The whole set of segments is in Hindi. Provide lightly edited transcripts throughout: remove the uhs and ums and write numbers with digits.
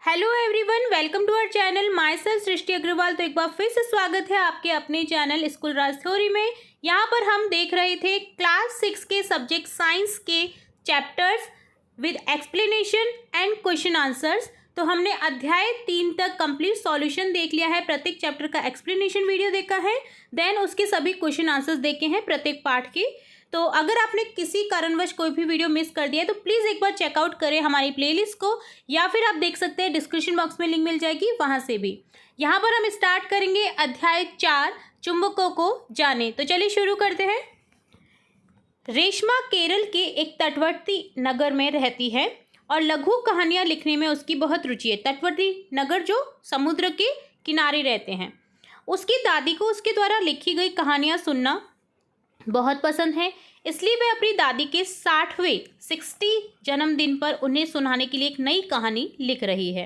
Hello everyone, welcome to our channel. My self सृष्टि अग्रवाल। तो एक बार फिर से स्वागत है आपके अपने चैनल स्कूल राज थ्योरी में। यहाँ पर हम देख रहे थे क्लास 6 के सब्जेक्ट साइंस के chapters with explanation and question answers. तो हमने अध्याय 3 तक कंप्लीट सॉल्यूशन देख लिया है, प्रत्येक चैप्टर का एक्सप्लेनेशन वीडियो देखा है, देन उसके सभी क्वेश्चन आंसर्स देखे हैं प्रत्येक पार्ट के। तो अगर आपने किसी कारणवश कोई भी वीडियो मिस कर दिया है तो प्लीज़ एक बार चेकआउट करें हमारी प्लेलिस्ट को, या फिर आप देख सकते हैं डिस्क्रिप्शन बॉक्स में लिंक मिल जाएगी, वहाँ से भी। यहाँ पर हम स्टार्ट करेंगे अध्याय 4, चुंबकों को जाने। तो चलिए शुरू करते हैं। रेशमा केरल के एक तटवर्ती नगर में रहती है और लघु कहानियाँ लिखने में उसकी बहुत रुचि है। तटवर्ती नगर जो समुद्र के किनारे रहते हैं। उसकी दादी को उसके द्वारा लिखी गई कहानियाँ सुनना बहुत पसंद है, इसलिए वह अपनी दादी के 60 जन्मदिन पर उन्हें सुनाने के लिए एक नई कहानी लिख रही है।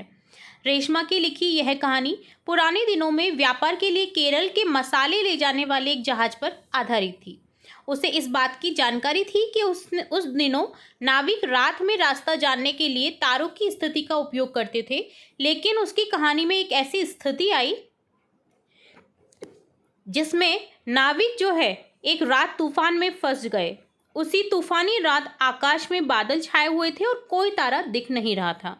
रेशमा की लिखी यह कहानी पुराने दिनों में व्यापार के लिए केरल के मसाले ले जाने वाले एक जहाज पर आधारित थी। उसे इस बात की जानकारी थी कि उस दिनों नाविक रात में रास्ता जानने के लिए तारों की स्थिति का उपयोग करते थे, लेकिन उसकी कहानी में एक ऐसी स्थिति आई जिसमें नाविक जो है एक रात तूफान में फंस गए। उसी तूफानी रात आकाश में बादल छाए हुए थे और कोई तारा दिख नहीं रहा था।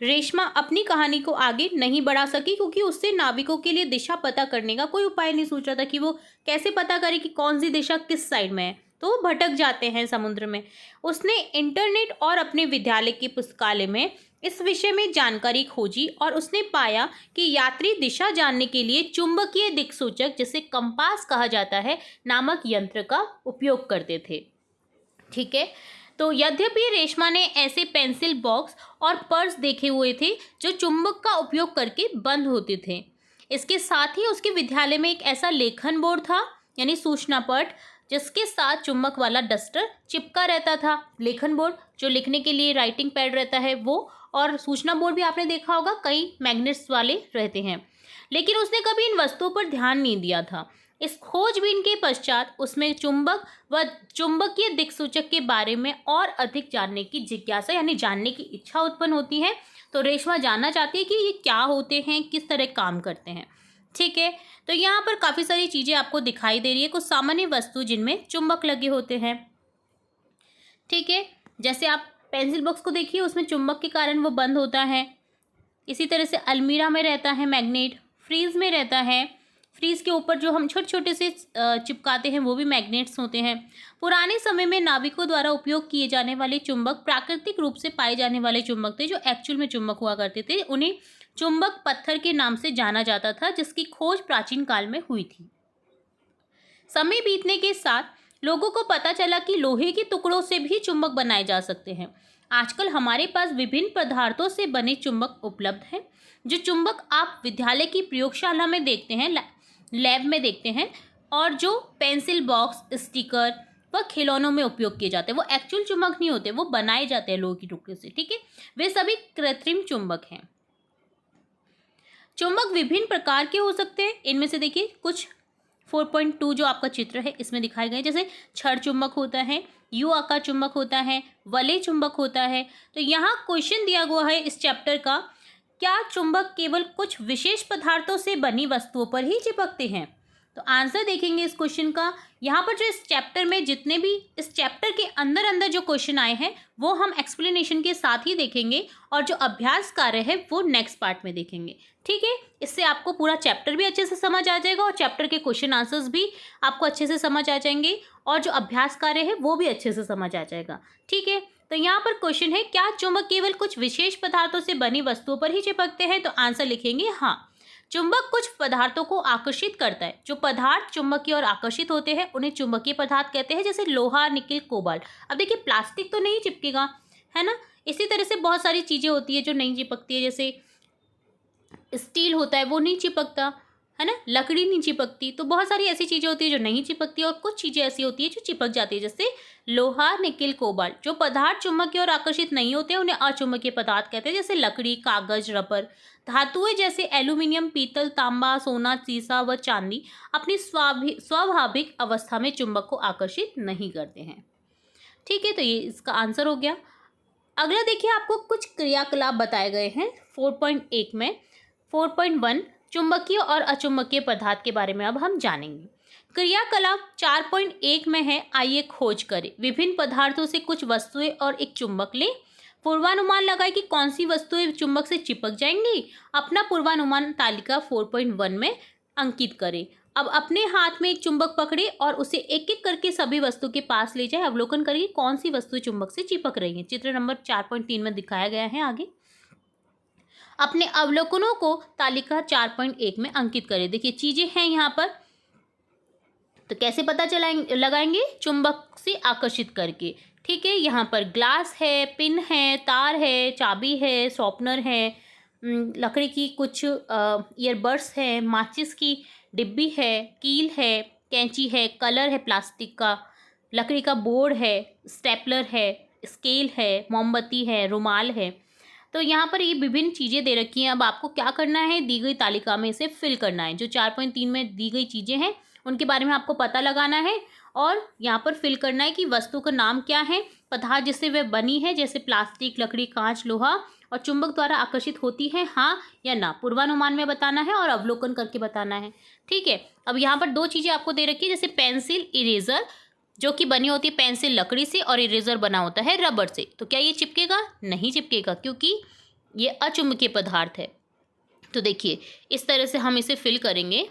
रेशमा अपनी कहानी को आगे नहीं बढ़ा सकी क्योंकि उससे नाविकों के लिए दिशा पता करने का कोई उपाय नहीं सूझ रहा था कि वो कैसे पता करे कि कौन सी दिशा किस साइड में है। तो वो भटक जाते हैं समुद्र में। उसने इंटरनेट और अपने विद्यालय की पुस्तकालय में इस विषय में जानकारी खोजी और उसने पाया कि यात्री दिशा जानने के लिए चुंबकीय दिक्सूचक, जिसे कंपास कहा जाता है, नामक यंत्र का उपयोग करते थे। ठीक है, तो यद्यपि रेशमा ने ऐसे पेंसिल बॉक्स और पर्स देखे हुए थे जो चुंबक का उपयोग करके बंद होते थे। इसके साथ ही उसके विद्यालय में एक ऐसा लेखन बोर्ड था, यानी सूचना पट, जिसके साथ चुंबक वाला डस्टर चिपका रहता था। लेखन बोर्ड जो लिखने के लिए राइटिंग पैड रहता है वो, और सूचना बोर्ड भी आपने देखा होगा कई मैग्नेट्स वाले रहते हैं। लेकिन उसने कभी इन वस्तुओं पर ध्यान नहीं दिया था। इस खोजबीन के पश्चात उसमें चुंबक व चुंबकीय दिक्सूचक के बारे में और अधिक जानने की जिज्ञासा, यानी जानने की इच्छा उत्पन्न होती है। तो रेशमा जानना चाहती है कि ये क्या होते हैं, किस तरह काम करते हैं। ठीक है, तो यहाँ पर काफ़ी सारी चीज़ें आपको दिखाई दे रही है, कुछ सामान्य वस्तु जिनमें चुंबक लगे होते हैं। ठीक है, जैसे आप पेंसिल बॉक्स को देखिए, उसमें चुंबक के कारण वो बंद होता है। इसी तरह से अलमीरा में रहता है मैग्नेट, फ्रीज में रहता है, फ्रीज के ऊपर जो हम छोटे छोटे से चिपकाते हैं वो भी मैग्नेट्स होते हैं। पुराने समय में नाविकों द्वारा उपयोग किए जाने वाले चुंबक प्राकृतिक रूप से पाए जाने वाले चुंबक थे, जो एक्चुअल में चुंबक हुआ करते थे। उन्हें चुंबक पत्थर के नाम से जाना जाता था, जिसकी खोज प्राचीन काल में हुई थी। समय बीतने के साथ लोगों को पता चला कि लोहे के टुकड़ों से भी चुंबक बनाए जा सकते हैं। आजकल हमारे पास विभिन्न पदार्थों से बने चुंबक उपलब्ध हैं। जो चुंबक आप विद्यालय की प्रयोगशाला में देखते हैं, लैब में देखते हैं, और जो पेंसिल बॉक्स, स्टिकर व खिलौनों में उपयोग किए जाते हैं, वो एक्चुअल चुंबक नहीं होते, वो बनाए जाते हैं लोहे के टुकड़े से। ठीक है, वे सभी कृत्रिम चुंबक हैं। चुंबक विभिन्न प्रकार के हो सकते हैं। इनमें से देखिए कुछ 4.2 जो आपका चित्र है इसमें दिखाए गए, जैसे छड़ चुंबक होता है, यू आकार चुंबक होता है, वलय चुंबक होता है। तो यहाँ क्वेश्चन दिया हुआ है इस चैप्टर का, क्या चुंबक केवल कुछ विशेष पदार्थों से बनी वस्तुओं पर ही चिपकते हैं? तो आंसर देखेंगे इस क्वेश्चन का। यहाँ पर जो इस चैप्टर में जितने भी इस चैप्टर के अंदर अंदर जो क्वेश्चन आए हैं वो हम एक्सप्लेनेशन के साथ ही देखेंगे, और जो अभ्यास कार्य है वो नेक्स्ट पार्ट में देखेंगे। ठीक है, इससे आपको पूरा चैप्टर भी अच्छे से समझ आ जाएगा और चैप्टर के क्वेश्चन आंसर्स भी आपको अच्छे से समझ आ जाएंगे, और जो अभ्यास कार्य है वो भी अच्छे से समझ आ जाएगा। ठीक है, तो यहाँ पर क्वेश्चन है, क्या चुंबक केवल कुछ विशेष पदार्थों से बनी वस्तुओं पर ही चिपकते हैं? तो आंसर लिखेंगे हाँ। चुंबक कुछ पदार्थों को आकर्षित करता है। जो पदार्थ चुंबक की ओर आकर्षित होते हैं उन्हें चुंबकीय पदार्थ कहते हैं, जैसे लोहा, निकेल, कोबाल्ट। अब देखिए प्लास्टिक तो नहीं चिपकेगा, है ना। इसी तरह से बहुत सारी चीज़ें होती है जो नहीं चिपकती है, जैसे स्टील होता है वो नहीं चिपकता, है ना, लकड़ी नहीं चिपकती। तो बहुत सारी ऐसी चीज़ें होती है जो नहीं चिपकती, और कुछ चीज़ें ऐसी होती है जो चिपक जाती है, जैसे लोहा, निकेल, कोबाल्ट। जो पदार्थ चुंबक की ओर आकर्षित नहीं होते उन्हें अचुंबकीय पदार्थ कहते हैं, जैसे लकड़ी, कागज, रबर। धातुएं जैसे एल्यूमिनियम, पीतल, तांबा, सोना, सीसा व चांदी अपनी स्वाभाविक अवस्था में चुंबक को आकर्षित नहीं करते हैं। ठीक है, तो ये इसका आंसर हो गया। अगला देखिए, आपको कुछ क्रियाकलाप बताए गए हैं 4.1 में। 4.1 चुंबकीय और अचुंबकीय पदार्थ के बारे में अब हम जानेंगे। क्रियाकलाप 4.1 में है, आइए खोज करें। विभिन्न पदार्थों से कुछ वस्तुएं और एक चुंबक लें। पूर्वानुमान लगाए कि कौन सी वस्तुएं चुंबक से चिपक जाएंगी। अपना पूर्वानुमान तालिका 4.1 में अंकित करें। अब अपने हाथ में एक चुंबक पकड़े और उसे एक एक करके सभी वस्तु के पास ले जाए। अवलोकन करिए कौन सी वस्तु चुंबक से चिपक रही है। चित्र नंबर 4.3 में दिखाया गया है। आगे अपने अवलोकनों को तालिका 4.1 में अंकित करें। देखिए चीजें हैं यहाँ पर, तो कैसे पता लगाएंगे? चुंबक से आकर्षित करके। ठीक है, यहाँ पर ग्लास है, पिन है, तार है, चाबी है, शॉर्पनर है, लकड़ी की कुछ ईयरबड्स है, माचिस की डिब्बी है, कील है, कैंची है, कलर है प्लास्टिक का, लकड़ी का बोर्ड है, स्टेपलर है, स्केल है, मोमबत्ती है, रुमाल है। तो यहाँ पर ये विभिन्न चीज़ें दे रखी हैं। अब आपको क्या करना है? दी गई तालिका में इसे फिल करना है। जो 4.3 में दी गई चीज़ें हैं उनके बारे में आपको पता लगाना है और यहाँ पर फिल करना है कि वस्तु का नाम क्या है, पदार्थ जिससे वह बनी है, जैसे प्लास्टिक, लकड़ी, कांच, लोहा, और चुंबक द्वारा आकर्षित होती है, हाँ या ना। पूर्वानुमान में बताना है और अवलोकन करके बताना है। ठीक है, अब यहाँ पर दो चीज़ें आपको दे रखी है, जैसे पेंसिल, इरेजर, जो कि बनी होती है पेंसिल लकड़ी से और इरेजर बना होता है रबर से। तो क्या ये चिपकेगा? नहीं चिपकेगा, क्योंकि ये अचुंबकीय पदार्थ है। तो देखिए इस तरह से हम इसे फिल करेंगे।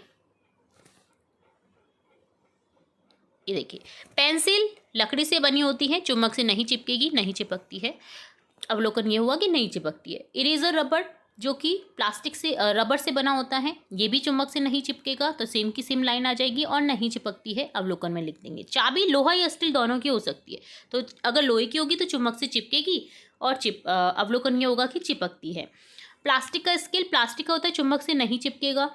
ये देखिए, पेंसिल लकड़ी से बनी होती है, चुंबक से नहीं चिपकेगी, नहीं चिपकती है। अवलोकन ये हुआ कि नहीं चिपकती है। इरेजर रबर, जो कि प्लास्टिक से रबर से बना होता है, ये भी चुंबक से नहीं चिपकेगा, तो सेम की सेम लाइन आ जाएगी और नहीं चिपकती है, अवलोकन में लिख देंगे। चाबी लोहा या स्टील दोनों की हो सकती है, तो अगर लोहे की होगी तो चुंबक से चिपकेगी और अवलोकन ये होगा कि चिपकती है। प्लास्टिक का स्केल प्लास्टिक का होता है, चुंबक से नहीं चिपकेगा,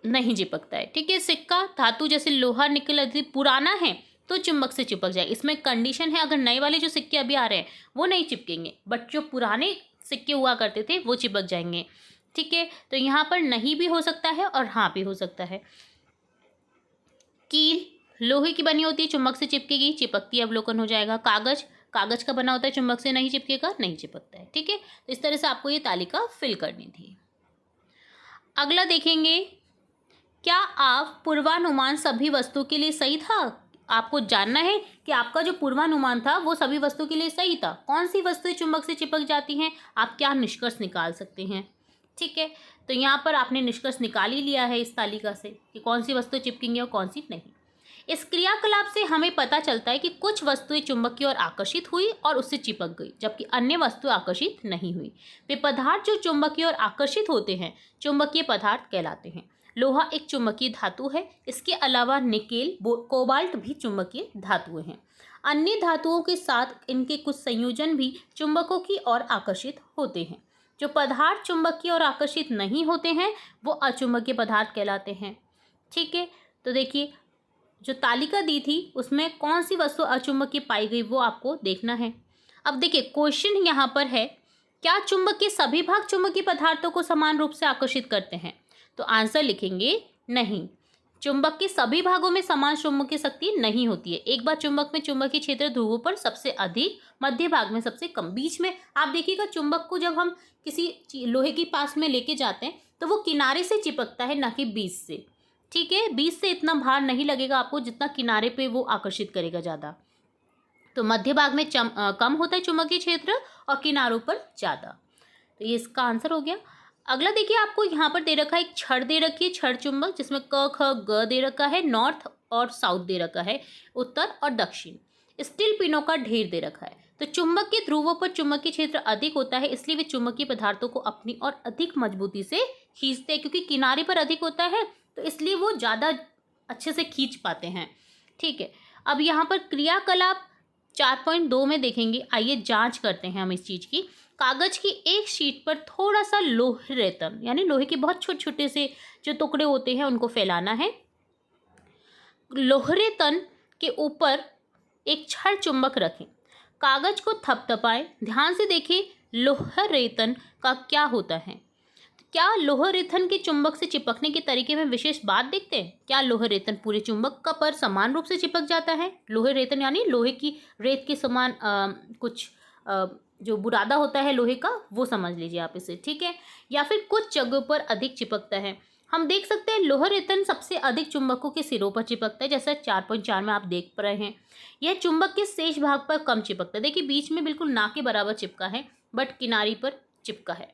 नहीं चिपकता है। ठीक है, सिक्का धातु जैसे लोहा, निकल यदि पुराना है तो चुंबक से चिपक जाए। इसमें कंडीशन है, अगर नए वाले जो सिक्के अभी आ रहे हैं वो नहीं चिपकेंगे, बट जो पुराने सिक्के हुआ करते थे वो चिपक जाएंगे। ठीक है, तो यहाँ पर नहीं भी हो सकता है और हाँ भी हो सकता है। कील लोहे की बनी होती है, चुंबक से चिपकेगी, चिपकती है, अवलोकन हो जाएगा। कागज कागज का बना होता है, चुंबक से नहीं चिपकेगा, नहीं चिपकता है। ठीक है, तो इस तरह से आपको ये तालिका फिल करनी थी। अगला देखेंगे, क्या आप पूर्वानुमान सभी वस्तु के लिए सही था? आपको जानना है कि आपका जो पूर्वानुमान था वो सभी वस्तु के लिए सही था। कौन सी वस्तुएं चुंबक से चिपक जाती हैं, आप क्या निष्कर्ष निकाल सकते हैं? ठीक है, तो यहाँ पर आपने निष्कर्ष निकाल ही लिया है इस तालिका से कि कौन सी वस्तुएं चिपकेंगी और कौन सी नहीं। इस क्रियाकलाप से हमें पता चलता है कि कुछ वस्तुएं चुंबक की ओर आकर्षित हुई और उससे चिपक गई, जबकि अन्य वस्तुएं आकर्षित नहीं हुई। वे पदार्थ जो चुंबक की ओर आकर्षित होते हैं चुंबकीय पदार्थ कहलाते हैं। लोहा एक चुंबकीय धातु है। इसके अलावा निकेल, कोबाल्ट भी चुंबकीय धातुएं हैं। अन्य धातुओं के साथ इनके कुछ संयोजन भी चुंबकों की ओर आकर्षित होते हैं। जो पदार्थ चुंबक की ओर आकर्षित नहीं होते हैं वो अचुंबकीय पदार्थ कहलाते हैं। ठीक है, तो देखिए जो तालिका दी थी उसमें कौन सी वस्तु अचुंबकीय पाई गई वो आपको देखना है। अब देखिए क्वेश्चन यहाँ पर है, क्या चुंबक के सभी भाग चुंबकीय पदार्थों को समान रूप से आकर्षित करते हैं? तो आंसर लिखेंगे नहीं, चुंबक के सभी भागों में समान चुंबकीय शक्ति नहीं होती है। एक बार चुंबक में चुंबकीय क्षेत्र ध्रुवों पर सबसे अधिक, मध्य भाग में सबसे कम, बीच में। आप देखिएगा चुंबक को जब हम किसी लोहे के पास में लेके जाते हैं तो वो किनारे से चिपकता है, ना कि बीच से। ठीक है, बीच से इतना भार नहीं लगेगा आपको जितना किनारे पे वो आकर्षित करेगा ज़्यादा। तो मध्य भाग में कम होता है चुंबकीय क्षेत्र और किनारों पर ज़्यादा। तो ये इसका आंसर हो गया। अगला देखिए, आपको यहाँ पर दे रखा है एक छड़ दे रखी है, छड़ चुंबक, जिसमें क ख ग दे रखा है, नॉर्थ और साउथ दे रखा है, उत्तर और दक्षिण। स्टील पिनों का ढेर दे रखा है। तो चुंबक के ध्रुवों पर चुंबकीय क्षेत्र अधिक होता है, इसलिए वे चुंबकीय पदार्थों को अपनी और अधिक मजबूती से खींचते हैं। क्योंकि किनारे पर अधिक होता है तो इसलिए वो ज़्यादा अच्छे से खींच पाते हैं। ठीक है, अब यहाँ पर क्रियाकलाप 4.2 में देखेंगे। आइए जांच करते हैं हम इस चीज़ की। कागज की एक शीट पर थोड़ा सा लोहे रेतन, यानी लोहे के बहुत छोटे छोटे से जो टुकड़े होते हैं उनको फैलाना है। लोहे तन के ऊपर एक छड़ चुंबक रखें, कागज को थपथपाएं। ध्यान से देखें लोहा रेतन का क्या होता है। क्या लोहा रेतन के चुंबक से चिपकने के तरीके में विशेष बात देखते हैं? क्या लोहा रेतन पूरे चुंबक का पर समान रूप से चिपक जाता है? लोहे रेतन यानी लोहे की रेत के समान कुछ जो बुरादा होता है लोहे का वो समझ लीजिए आप इसे, ठीक है। या फिर कुछ जगहों पर अधिक चिपकता है। हम देख सकते हैं लोह रेतन सबसे अधिक चुंबकों के सिरों पर चिपकता है, जैसा 4.4 में आप देख पा रहे हैं। यह चुंबक के शेष भाग पर कम चिपकता है। देखिए बीच में बिल्कुल ना के बराबर चिपका है, बट किनारी पर चिपका है।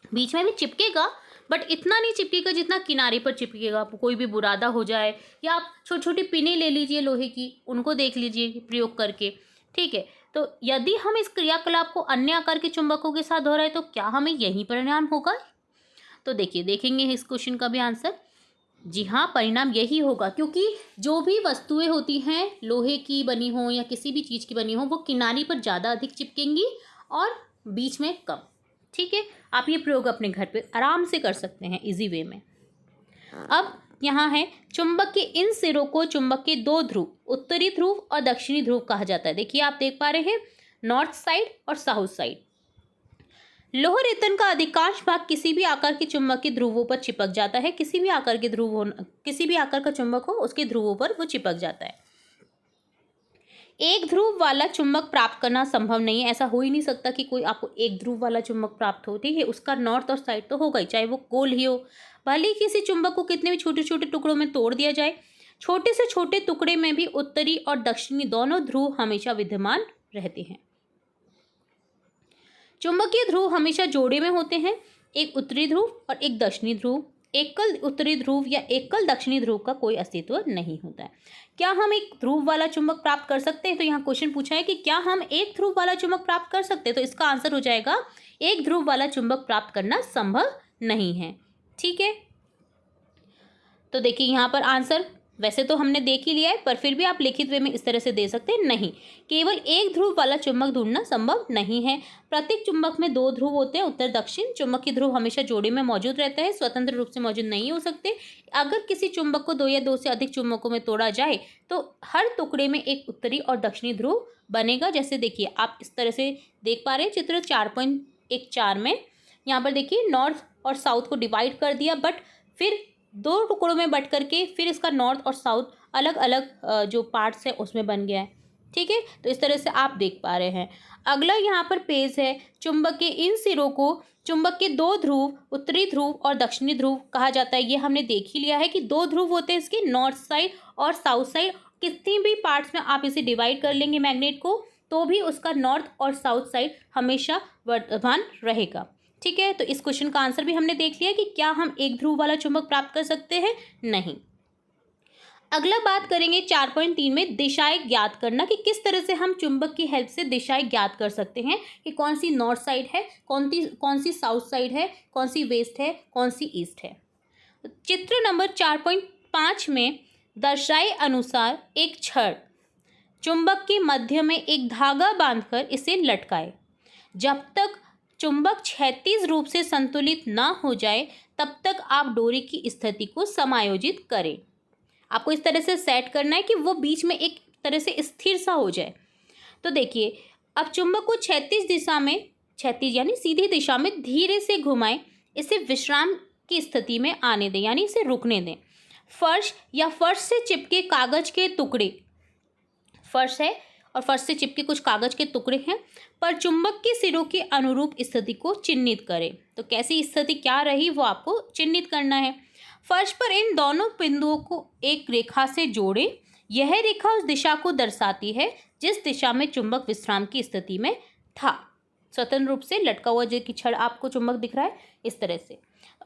बीच में भी चिपकेगा बट इतना नहीं चिपकेगा जितना किनारे पर चिपकेगा। कोई भी बुरादा हो जाए या आप छोटी छोटी पिनें ले लीजिए लोहे की, उनको देख लीजिए प्रयोग करके, ठीक है। तो यदि हम इस क्रियाकलाप को अन्य आकार के चुंबकों के साथ दोहराए तो क्या हमें यही परिणाम होगा? तो देखिए देखेंगे इस क्वेश्चन का भी आंसर। जी हाँ, परिणाम यही होगा, क्योंकि जो भी वस्तुएं होती हैं लोहे की बनी हो या किसी भी चीज़ की बनी हो, वो किनारी पर ज़्यादा अधिक चिपकेंगी और बीच में कम, ठीक है। आप ये प्रयोग अपने घर पे आराम से कर सकते हैं इजी वे में। अब यहाँ है चुंबक के इन सिरों को चुंबक के दो ध्रुव, उत्तरी ध्रुव और दक्षिणी ध्रुव कहा जाता है। देखिए आप देख पा रहे हैं नॉर्थ साइड और साउथ साइड। लोह रेतन का अधिकांश भाग किसी भी आकार के चुंबक के ध्रुवों पर चिपक जाता है। किसी भी आकार के ध्रुव हो, किसी भी आकार का चुंबक हो उसके ध्रुवों पर वो चिपक जाता है। एक ध्रुव वाला चुंबक प्राप्त करना संभव नहीं है। ऐसा हो ही नहीं सकता कि कोई आपको एक ध्रुव वाला चुंबक प्राप्त हो, ठीक है। उसका नॉर्थ और साइड तो होगा ही, चाहे वो गोल ही हो। भले ही किसी चुंबक को कितने भी छोटे छोटे टुकड़ों में तोड़ दिया जाए, छोटे से छोटे टुकड़े में भी उत्तरी और दक्षिणी दोनों ध्रुव हमेशा विद्यमान रहते हैं। चुंबकीय ध्रुव हमेशा जोड़े में होते हैं, एक उत्तरी ध्रुव और एक दक्षिणी ध्रुव। एकल उत्तरी ध्रुव या एकल दक्षिणी ध्रुव का कोई अस्तित्व नहीं होता है। क्या हम एक ध्रुव वाला चुंबक प्राप्त कर सकते हैं? तो यहाँ क्वेश्चन पूछा है कि क्या हम एक ध्रुव वाला चुंबक प्राप्त कर सकते हैं, तो इसका आंसर हो जाएगा एक ध्रुव वाला चुंबक प्राप्त करना संभव नहीं है, ठीक है। तो देखिए यहाँ पर आंसर वैसे तो हमने देख ही लिया है, पर फिर भी आप लिखित वे में इस तरह से दे सकते हैं, नहीं, केवल एक ध्रुव वाला चुंबक ढूंढना संभव नहीं है। प्रत्येक चुंबक में दो ध्रुव होते हैं, उत्तर दक्षिण। चुंबकीय ध्रुव हमेशा जोड़े में मौजूद रहता है, स्वतंत्र रूप से मौजूद नहीं हो सकते। अगर किसी चुंबक को दो या दो से अधिक चुंबकों में तोड़ा जाए तो हर टुकड़े में एक उत्तरी और दक्षिणी ध्रुव बनेगा। जैसे देखिए आप इस तरह से देख पा रहे हैं चित्र 4.14 में। यहाँ पर देखिए नॉर्थ और साउथ को डिवाइड कर दिया, बट फिर दो टुकड़ों में बट करके फिर इसका नॉर्थ और साउथ अलग अलग जो पार्ट्स है उसमें बन गया है, ठीक है। तो इस तरह से आप देख पा रहे हैं। अगला यहाँ पर पेज है, चुंबक के इन सिरों को चुंबक के दो ध्रुव, उत्तरी ध्रुव और दक्षिणी ध्रुव कहा जाता है। ये हमने देख ही लिया है कि दो ध्रुव होते हैं इसके, नॉर्थ साइड और साउथ साइड। कितनी भी पार्ट्स में आप इसे डिवाइड कर लेंगे मैग्नेट को, तो भी उसका नॉर्थ और साउथ साइड हमेशा वर्तमान रहेगा, ठीक है। तो इस क्वेश्चन का आंसर भी हमने देख लिया कि क्या हम एक ध्रुव वाला चुंबक प्राप्त कर सकते हैं, नहीं। अगला बात करेंगे 4.3 में दिशाएं ज्ञात करना, कि किस तरह से हम चुंबक की हेल्प से दिशाएं ज्ञात कर सकते हैं कि कौन सी नॉर्थ साइड है, कौन सी साउथ साइड है, कौन सी वेस्ट है, कौन सी ईस्ट है। चित्र नंबर 4.5 में दर्शाए अनुसार एक छड़ चुंबक के मध्य में एक धागा बांधकर इसे लटकाए। जब तक चुंबक क्षैतिज रूप से संतुलित ना हो जाए तब तक आप डोरी की स्थिति को समायोजित करें। आपको इस तरह से सेट करना है कि वो बीच में एक तरह से स्थिर सा हो जाए। तो देखिए अब चुंबक को क्षैतिज दिशा में, क्षैतिज यानी सीधी दिशा में धीरे से घुमाएं, इसे विश्राम की स्थिति में आने दें, यानी इसे रुकने दें। फर्श या फर्श से चिपके कागज के टुकड़े, फर्श है और फर्श से चिपके कुछ कागज के टुकड़े हैं, पर चुंबक के सिरों के अनुरूप स्थिति को चिन्हित करें। तो कैसी स्थिति क्या रही वो आपको चिन्हित करना है। फर्श पर इन दोनों बिंदुओं को एक रेखा से जोड़ें। यह रेखा उस दिशा को दर्शाती है जिस दिशा में चुंबक विश्राम की स्थिति में था। स्वतंत्र रूप से लटका हुआ जो कि छड़ आपको चुंबक दिख रहा है इस तरह से।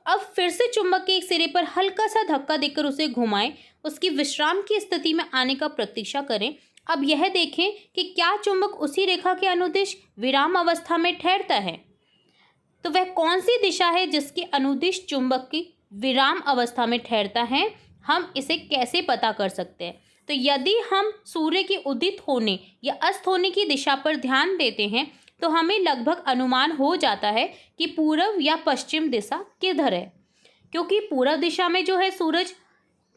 अब फिर से चुंबक के एक सिरे पर हल्का सा धक्का देकर उसे घुमाएं, उसकी विश्राम की स्थिति में आने का प्रतीक्षा करें। अब यह देखें कि क्या चुंबक उसी रेखा के अनुदिश विराम अवस्था में ठहरता है। तो वह कौन सी दिशा है जिसके अनुदिश चुंबक की विराम अवस्था में ठहरता है, हम इसे कैसे पता कर सकते हैं। तो यदि हम सूर्य के उदित होने या अस्त होने की दिशा पर ध्यान देते हैं तो हमें लगभग अनुमान हो जाता है कि पूर्व या पश्चिम दिशा किधर है, क्योंकि पूर्व दिशा में जो है सूरज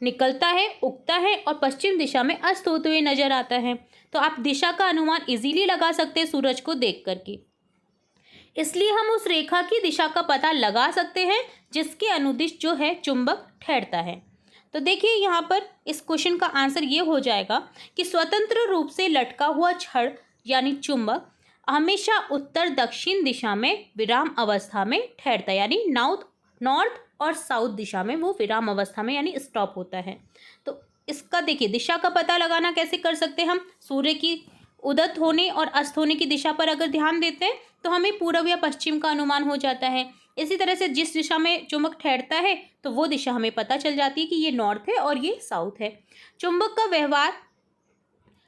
निकलता है, उगता है और पश्चिम दिशा में अस्त होते हुए नजर आता है। तो आप दिशा का अनुमान इजीली लगा सकते हैं सूरज को देख करके। इसलिए हम उस रेखा की दिशा का पता लगा सकते हैं जिसके अनुदिश जो है चुंबक ठहरता है। तो देखिए यहाँ पर इस क्वेश्चन का आंसर ये हो जाएगा कि स्वतंत्र रूप से लटका हुआ छड़ यानी चुंबक हमेशा उत्तर दक्षिण दिशा में विराम अवस्था में ठहरता है, यानी नॉर्थ और साउथ दिशा में वो विराम अवस्था में यानी स्टॉप होता है। तो इसका देखिए दिशा का पता लगाना कैसे कर सकते हैं हम, सूर्य की उदय होने और अस्त होने की दिशा पर अगर ध्यान देते हैं तो हमें पूर्व या पश्चिम का अनुमान हो जाता है। इसी तरह से जिस दिशा में चुंबक ठहरता है तो वो दिशा हमें पता चल जाती है कि ये नॉर्थ है और ये साउथ है। चुंबक का व्यवहार,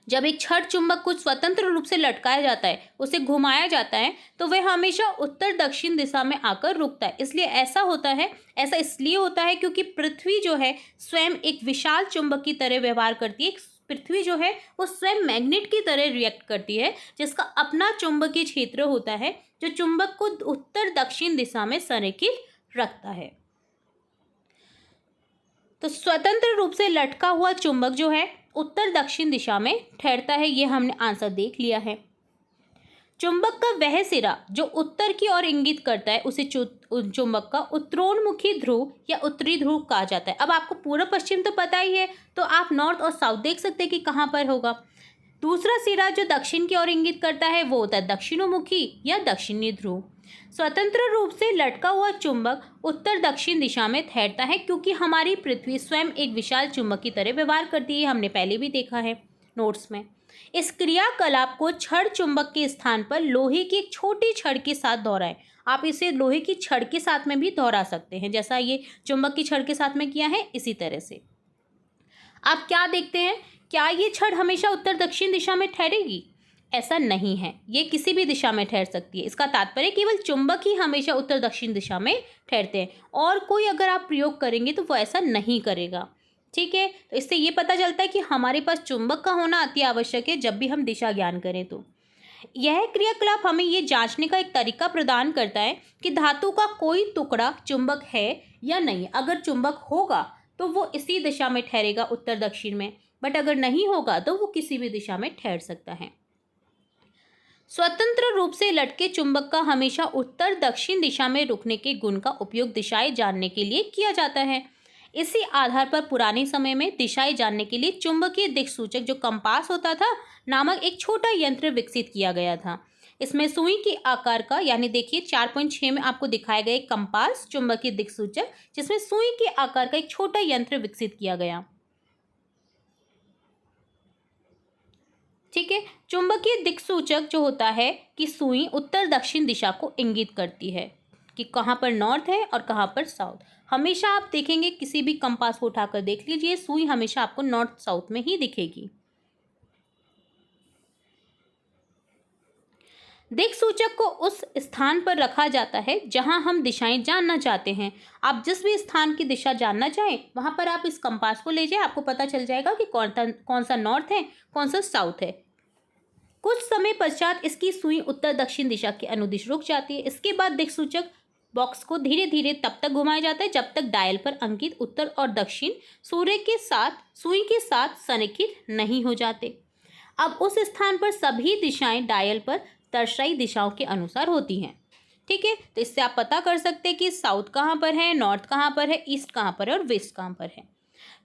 जब एक छड़ चुंबक को स्वतंत्र रूप से लटकाया जाता है, उसे घुमाया जाता है, तो वह हमेशा उत्तर दक्षिण दिशा में आकर रुकता है। इसलिए ऐसा इसलिए होता है क्योंकि पृथ्वी जो है स्वयं एक विशाल चुंबक की तरह व्यवहार करती है। पृथ्वी जो है वो स्वयं मैग्नेट की तरह रिएक्ट करती है, जिसका अपना चुंबकीय क्षेत्र होता है जो चुंबक को उत्तर दक्षिण दिशा में संरेखित रखता है। तो स्वतंत्र रूप से लटका हुआ चुंबक जो है उत्तर दक्षिण दिशा में ठहरता है, ये हमने आंसर देख लिया है। चुंबक का वह सिरा जो उत्तर की ओर इंगित करता है उसे चुंबक का उत्तरोन्मुखी ध्रुव या उत्तरी ध्रुव कहा जाता है। अब आपको पूर्व पश्चिम तो पता ही है, तो आप नॉर्थ और साउथ देख सकते हैं कि कहाँ पर होगा। दूसरा सिरा जो दक्षिण की ओर इंगित करता है वो होता है दक्षिणोमुखी या दक्षिणी ध्रुव। स्वतंत्र रूप से लटका हुआ चुंबक उत्तर दक्षिण दिशा में ठहरता है क्योंकि हमारी पृथ्वी स्वयं एक विशाल चुंबक की तरह व्यवहार करती है, हमने पहले भी देखा है नोट्स में। इस क्रियाकलाप को छड़ चुंबक के स्थान पर लोहे की एक छोटी छड़ के साथ दोहराएं। आप इसे लोहे की छड़ के साथ में भी दोहरा सकते हैं, जैसा ये चुंबक की छड़ के साथ में किया है इसी तरह से। आप क्या देखते हैं, क्या ये छड़ हमेशा उत्तर दक्षिण दिशा में ठहरेगी? ऐसा नहीं है, ये किसी भी दिशा में ठहर सकती है। इसका तात्पर्य केवल चुंबक ही हमेशा उत्तर दक्षिण दिशा में ठहरते हैं, और कोई अगर आप प्रयोग करेंगे तो वो ऐसा नहीं करेगा। ठीक है, तो इससे ये पता चलता है कि हमारे पास चुंबक का होना अति आवश्यक है जब भी हम दिशा ज्ञान करें। तो यह क्रियाकलाप हमें ये जांचने का एक तरीका प्रदान करता है कि धातु का कोई टुकड़ा चुंबक है या नहीं। अगर चुंबक होगा तो वो इसी दिशा में ठहरेगा उत्तर दक्षिण में, बट अगर नहीं होगा तो वो किसी भी दिशा में ठहर सकता है। स्वतंत्र रूप से लटके चुंबक का हमेशा उत्तर दक्षिण दिशा में रुकने के गुण का उपयोग दिशाएं जानने के लिए किया जाता है। इसी आधार पर पुराने समय में दिशाएं जानने के लिए चुंबकीय दिक्सूचक जो कंपास होता था नामक एक छोटा यंत्र विकसित किया गया था। इसमें सुई के आकार का, यानी देखिए 4.6 में आपको दिखाया गया एक कंपास चुंबकीय दिक्सूचक, जिसमें सुई के आकार का एक छोटा यंत्र विकसित किया गया। ठीक है, चुंबकीय दिक्सूचक जो होता है कि सुई उत्तर दक्षिण दिशा को इंगित करती है कि कहाँ पर नॉर्थ है और कहाँ पर साउथ। हमेशा आप देखेंगे, किसी भी कंपास को उठाकर देख लीजिए, सुई हमेशा आपको नॉर्थ साउथ में ही दिखेगी। दिक्सूचक को उस स्थान पर रखा जाता है जहां हम दिशाएं जानना चाहते हैं। आप जिस भी स्थान की दिशा जानना चाहें वहां पर आप इस कंपास को ले जाएं, आपको पता चल जाएगा कि कौन सा नॉर्थ है, कौन सा साउथ है। कुछ समय पश्चात इसकी सुई उत्तर दक्षिण दिशा के अनुदिश रुक जाती है। इसके बाद दिक्सूचक बॉक्स को धीरे धीरे तब तक घुमाया जाता है जब तक डायल पर अंकित उत्तर और दक्षिण सूर्य के साथ सुई के साथ संरेखित नहीं हो जाते। अब उस स्थान पर सभी दिशाएं डायल पर दर्शाई दिशाओं के अनुसार होती हैं। ठीक है, तो इससे आप पता कर सकते हैं कि साउथ कहाँ पर है, नॉर्थ कहाँ पर है, ईस्ट कहाँ पर है और वेस्ट कहाँ पर है।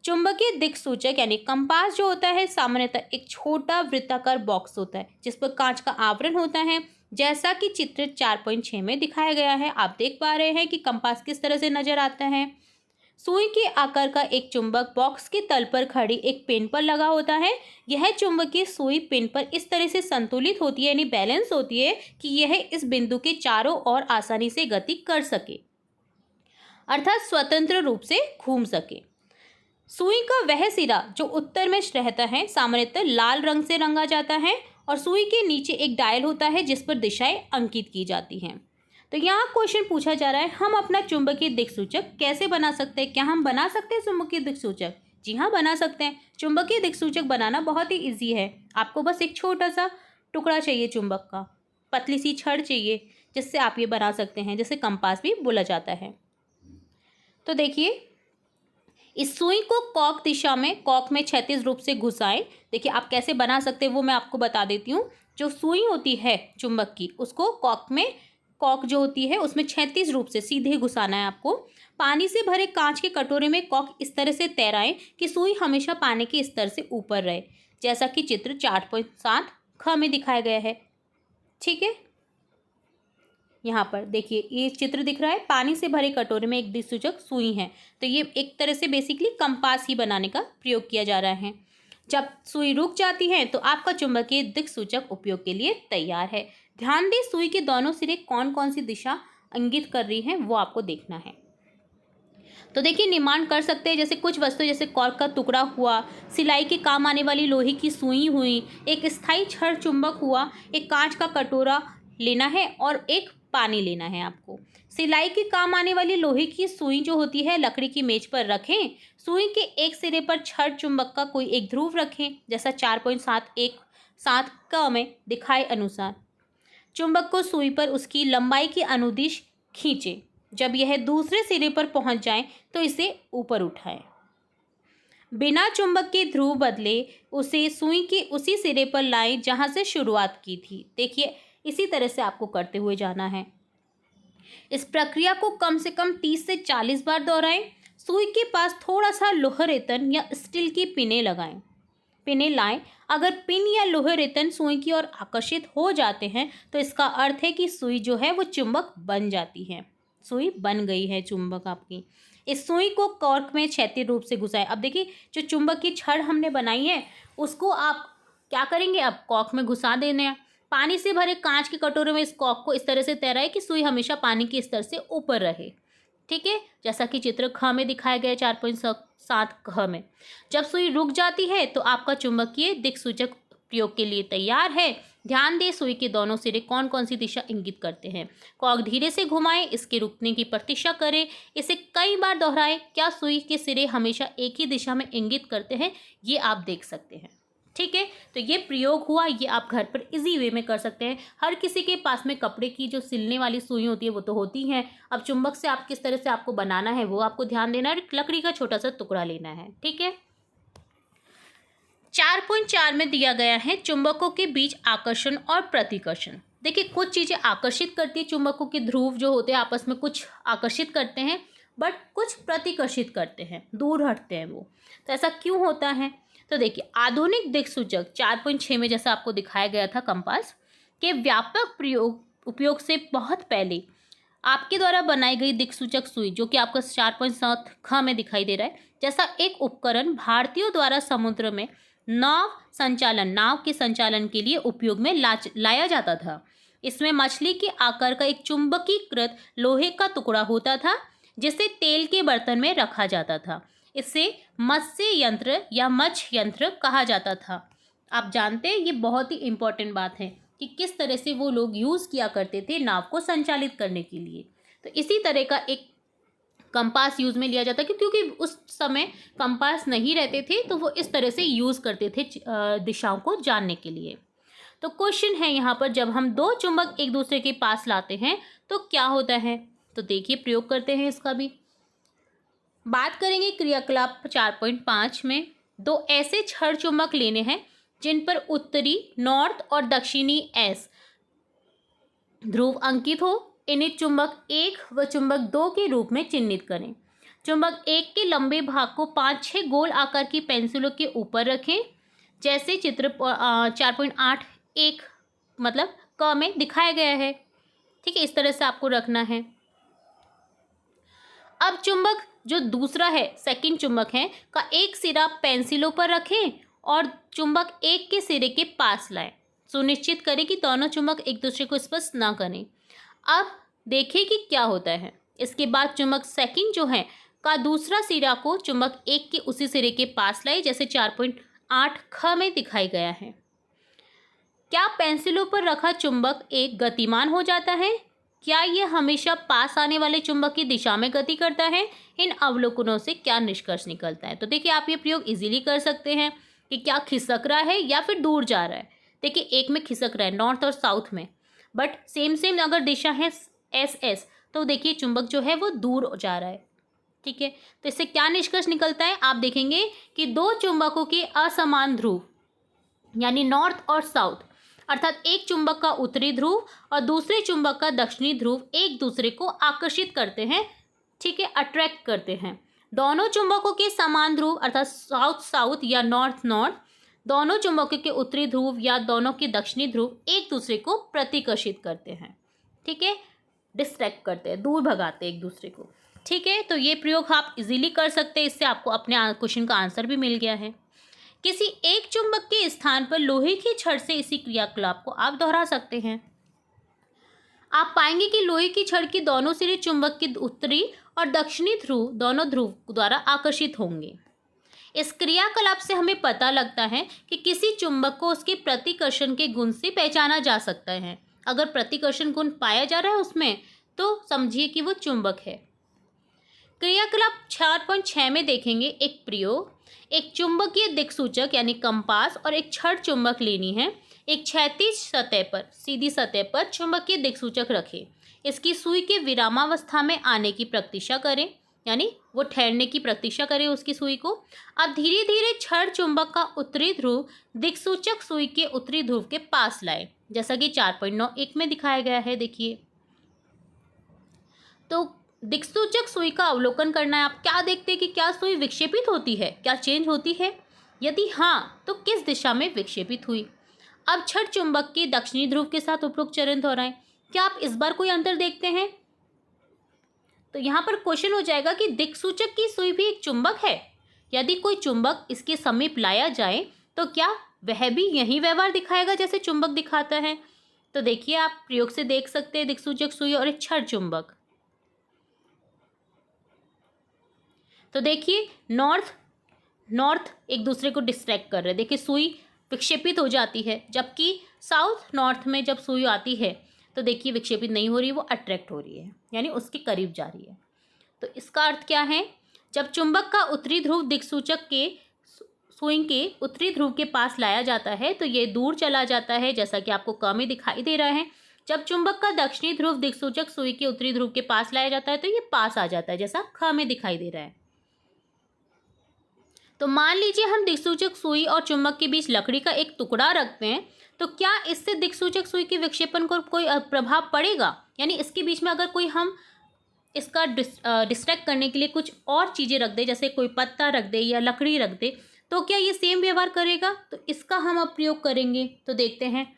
चुंबकीय दिक्सूचक यानी कंपास जो होता है सामान्यतः एक छोटा वृत्ताकार बॉक्स होता है जिस पर कांच का आवरण होता है, जैसा कि चित्र 4.6 में दिखाया गया है। आप देख पा रहे हैं कि कंपास किस तरह से नजर आता है। सुई के आकार का एक चुंबक बॉक्स के तल पर खड़ी एक पिन पर लगा होता है। यह चुंबकीय सुई पिन पर इस तरह से संतुलित होती है, यानी बैलेंस होती है, कि यह इस बिंदु के चारों ओर आसानी से गति कर सके, अर्थात स्वतंत्र रूप से घूम सके। सुई का वह सिरा जो उत्तर में रहता है सामान्यतः लाल रंग से रंगा जाता है और सुई के नीचे एक डायल होता है जिस पर दिशाएं अंकित की जाती हैं। तो यहाँ क्वेश्चन पूछा जा रहा है, हम अपना चुंबकीय दिक्सूचक कैसे बना सकते हैं? क्या हम बना सकते हैं चुंबकीय दिक्सूचक? जी हाँ, बना सकते हैं। चुंबकीय दिक्सूचक बनाना बहुत ही ईजी है। आपको बस एक छोटा सा टुकड़ा चाहिए चुंबक का, पतली सी छड़ चाहिए, जिससे आप ये बना सकते हैं, जिसे कंपास भी बोला जाता है। तो देखिए, इस सुई को कॉक में क्षैतिज रूप से घुसाएं। देखिए आप कैसे बना सकते हैं वो मैं आपको बता देती हूँ। जो सुई होती है चुंबक की, उसको कॉक जो होती है उसमें क्षैतिज रूप से सीधे घुसाना है आपको। पानी से भरे कांच के कटोरे में कॉक इस तरह से तैराएं कि सुई हमेशा पानी के स्तर से ऊपर रहे, जैसा कि चित्र 4.7 ख में दिखाया गया है। ठीक है। यहाँ पर देखिए ये चित्र दिख रहा है, पानी से भरे कटोरे में एक दिक्सूचक सुई है। तो ये एक तरह से बेसिकली कंपास ही बनाने का प्रयोग किया जा रहा है। जब सुई रुक जाती है तो आपका चुंबकीय दिक्सूचक उपयोग के लिए तैयार है। ध्यान दें सुई के दोनों सिरे कौन कौन सी दिशा इंगित कर रही हैं वो आपको देखना है। तो देखिए निर्माण कर सकते हैं जैसे कुछ वस्तुएं, जैसे कॉर्क का टुकड़ा हुआ, सिलाई के काम आने वाली लोहे की सुई हुई, एक स्थायी छड़ चुंबक हुआ, एक कांच का कटोरा लेना है और एक पानी लेना है आपको। सिलाई के काम आने वाली लोहे की सुई जो होती है लकड़ी की मेज पर रखें। सुई के एक सिरे पर छड़ चुंबक का कोई एक ध्रुव रखें, जैसा 4.7 क में दिखाए अनुसार। चुंबक को सुई पर उसकी लंबाई की अनुदिश खींचें। जब यह दूसरे सिरे पर पहुंच जाए तो इसे ऊपर उठाएं। बिना चुंबक के ध्रुव बदले उसे सुई के उसी सिरे पर लाएं जहां से शुरुआत की थी। देखिए इसी तरह से आपको करते हुए जाना है। इस प्रक्रिया को कम से कम 30 से 40 बार दोहराएं। सुई के पास थोड़ा सा लोह रेतन या स्टील की पिनें लाएं। अगर पिन या लोह रेतन सुई की ओर आकर्षित हो जाते हैं तो इसका अर्थ है कि सुई जो है वो चुंबक बन जाती है। सुई बन गई है चुंबक आपकी। इस सुई को कॉर्क में क्षैतिज रूप से घुसाएं। अब देखिए जो चुंबक की छड़ हमने बनाई है उसको आप क्या करेंगे, अब कॉर्क में घुसा देने हैं। पानी से भरे कांच के कटोरे में इस कॉर्क को इस तरह से तैराएं कि सुई हमेशा पानी के स्तर से ऊपर रहे। ठीक है, जैसा कि चित्र ख में दिखाया गया है 4.7 ख में। जब सुई रुक जाती है तो आपका चुंबकीय दिक्सूचक प्रयोग के लिए तैयार है। ध्यान दें सुई के दोनों सिरे कौन कौन सी दिशा इंगित करते हैं। कॉर्क धीरे से घुमाएं, इसके रुकने की प्रतीक्षा करें, इसे कई बार दोहराएं। क्या सुई के सिरे हमेशा एक ही दिशा में इंगित करते हैं, ये आप देख सकते हैं। ठीक है, तो ये प्रयोग हुआ, ये आप घर पर इजी वे में कर सकते हैं। हर किसी के पास में कपड़े की जो सिलने वाली सुई होती है वो तो होती हैं। अब चुंबक से आप किस तरह से आपको बनाना है वो आपको ध्यान देना है। लकड़ी का छोटा सा टुकड़ा लेना है। ठीक है, 4.4 में दिया गया है चुंबकों के बीच आकर्षण और प्रतिकर्षण। देखिए कुछ चीजें आकर्षित करती है, चुंबकों के ध्रुव जो होते हैं आपस में कुछ आकर्षित करते हैं बट कुछ प्रतिकर्षित करते हैं, दूर हटते हैं वो। तो ऐसा क्यों होता है, तो देखिए आधुनिक दिक्सूचक 4.6 में जैसा आपको दिखाया गया था कंपास के व्यापक उपयोग से बहुत पहले आपके द्वारा बनाई गई दिक्सूचक सुई जो कि आपका 4.7 ख में दिखाई दे रहा है, जैसा एक उपकरण भारतीयों द्वारा समुद्र में नाव के संचालन के लिए उपयोग में लाया जाता था। इसमें मछली के आकार का एक चुंबकीकृत लोहे का टुकड़ा होता था जिसे तेल के बर्तन में रखा जाता था। इसे मत्स्य यंत्र या मत्स्य यंत्र कहा जाता था। आप जानते हैं ये बहुत ही इंपॉर्टेंट बात है कि किस तरह से वो लोग यूज़ किया करते थे नाव को संचालित करने के लिए। तो इसी तरह का एक कंपास यूज़ में लिया जाता है क्योंकि उस समय कंपास नहीं रहते थे तो वो इस तरह से यूज़ करते थे दिशाओं को जानने के लिए। तो क्वेश्चन है यहाँ पर, जब हम दो चुंबक एक दूसरे के पास लाते हैं तो क्या होता है, तो देखिए प्रयोग करते हैं इसका भी। बात करेंगे क्रियाकलाप 4.5 में। दो ऐसे छड़ चुंबक लेने हैं जिन पर उत्तरी नॉर्थ और दक्षिणी एस ध्रुव अंकित हो। इन्हें चुंबक 1 व चुंबक 2 के रूप में चिन्हित करें। चुंबक 1 के लंबे भाग को 5-6 गोल आकार की पेंसिलों के ऊपर रखें, जैसे चित्र 4.8 1 मतलब क में दिखाया गया है। ठीक है, इस तरह से आपको रखना है। अब चुंबक जो दूसरा है, सेकंड चुंबक है, का एक सिरा पेंसिलों पर रखें और चुंबक 1 के सिरे के पास लाएं। सुनिश्चित करें कि दोनों चुंबक एक दूसरे को स्पर्श ना करें। अब देखिए कि क्या होता है। इसके बाद चुंबक सेकंड जो है का दूसरा सिरा को चुंबक 1 के उसी सिरे के पास लाए, जैसे 4.8 ख में दिखाई गया है। क्या पेंसिलों पर रखा चुंबक एक गतिमान हो जाता है? क्या यह हमेशा पास आने वाले चुंबक की दिशा में गति करता है? इन अवलोकनों से क्या निष्कर्ष निकलता है? तो देखिए आप ये प्रयोग इजीली कर सकते हैं कि क्या खिसक रहा है या फिर दूर जा रहा है। देखिए एक में खिसक रहा है नॉर्थ और साउथ में, बट सेम अगर दिशा है एस तो देखिए चुंबक जो है वो दूर जा रहा है। ठीक है, तो इससे क्या निष्कर्ष निकलता है, आप देखेंगे कि दो चुंबकों के असमान ध्रुव यानी नॉर्थ और साउथ, अर्थात एक चुंबक का उत्तरी ध्रुव और दूसरे चुंबक का दक्षिणी ध्रुव एक दूसरे को आकर्षित करते हैं। ठीक है, अट्रैक्ट करते हैं। दोनों चुंबकों के समान ध्रुव अर्थात साउथ साउथ या नॉर्थ नॉर्थ दोनों चुंबकों के उत्तरी ध्रुव या दोनों के दक्षिणी ध्रुव एक दूसरे को प्रतिकर्षित करते हैं। ठीक है, डिस्ट्रैक्ट करते हैं, दूर भगाते हैं एक दूसरे को। ठीक है, तो ये प्रयोग आप इजीली कर सकते हैं। इससे आपको अपने क्वेश्चन का आंसर भी मिल गया है। किसी एक चुंबक के स्थान पर लोहे की छड़ से इसी क्रियाकलाप को आप दोहरा सकते हैं। आप पाएंगे कि लोहे की छड़ की दोनों सिरे चुंबक के उत्तरी और दक्षिणी ध्रुव दोनों ध्रुव द्वारा आकर्षित होंगे। इस क्रियाकलाप से हमें पता लगता है कि किसी चुंबक को उसके प्रतिकर्षण के गुण से पहचाना जा सकता है। अगर प्रतिकर्षण गुण पाया जा रहा है उसमें, तो समझिए कि वो चुंबक है। क्रियाकलाप 4.6 में देखेंगे एक प्रयोग। एक चुंबकीय दिक्सूचक यानी कंपास और एक छड़ चुंबक लेनी है। एक क्षैतिज सतह पर, सीधी सतह पर चुंबकीय दिक्सूचक रखें। इसकी सुई के विरामावस्था में आने की प्रतीक्षा करें, यानी वो ठहरने की प्रतीक्षा करें उसकी सुई को। अब धीरे धीरे छड़ चुंबक का उत्तरी ध्रुव दिक्सूचक सुई के उत्तरी ध्रुव के पास लाए, जैसा कि 4.9 में दिखाया गया है। देखिए, तो दिक्सूचक सुई का अवलोकन करना है। आप क्या देखते हैं कि क्या सुई विक्षेपित होती है, क्या चेंज होती है? यदि हाँ, तो किस दिशा में विक्षेपित हुई? अब छड़ चुंबक के दक्षिणी ध्रुव के साथ उपरोक्त चरण दोहराएं। क्या आप इस बार कोई अंतर देखते हैं? तो यहाँ पर क्वेश्चन हो जाएगा कि दिक्सूचक की सुई भी एक चुंबक है। यदि कोई चुंबक इसके समीप लाया जाए तो क्या वह भी यही व्यवहार दिखाएगा जैसे चुंबक दिखाता है? तो देखिए, आप प्रयोग से देख सकते हैं दिक्सूचक सुई और एक छड़ चुंबक। तो देखिए, नॉर्थ एक दूसरे को डिस्ट्रैक्ट कर रहे हैं। देखिए, सुई विक्षेपित हो जाती है, जबकि साउथ नॉर्थ में जब सुई आती है तो देखिए विक्षेपित नहीं हो रही, वो अट्रैक्ट हो रही है, यानी उसके करीब जा रही है। तो इसका अर्थ क्या है? जब चुंबक का उत्तरी ध्रुव दिक्सूचक के सुई के उत्तरी ध्रुव के पास लाया जाता है तो ये दूर चला जाता है, जैसा कि आपको क में दिखाई दे रहा है। जब चुंबक का दक्षिणी ध्रुव दिक्सूचक सुई के उत्तरी ध्रुव के पास लाया जाता है तो ये पास आ जाता है, जैसा ख में दिखाई दे रहा है। तो मान लीजिए हम दिक्सूचक सुई और चुंबक के बीच लकड़ी का एक टुकड़ा रखते हैं, तो क्या इससे दिक्सूचक सुई के विक्षेपण को कोई प्रभाव पड़ेगा? यानी इसके बीच में अगर कोई हम इसका डिस्ट्रैक्ट करने के लिए कुछ और चीज़ें रख दे, जैसे कोई पत्ता रख दे या लकड़ी रख दे, तो क्या ये सेम व्यवहार करेगा? तो इसका हम अब प्रयोग करेंगे। तो देखते हैं,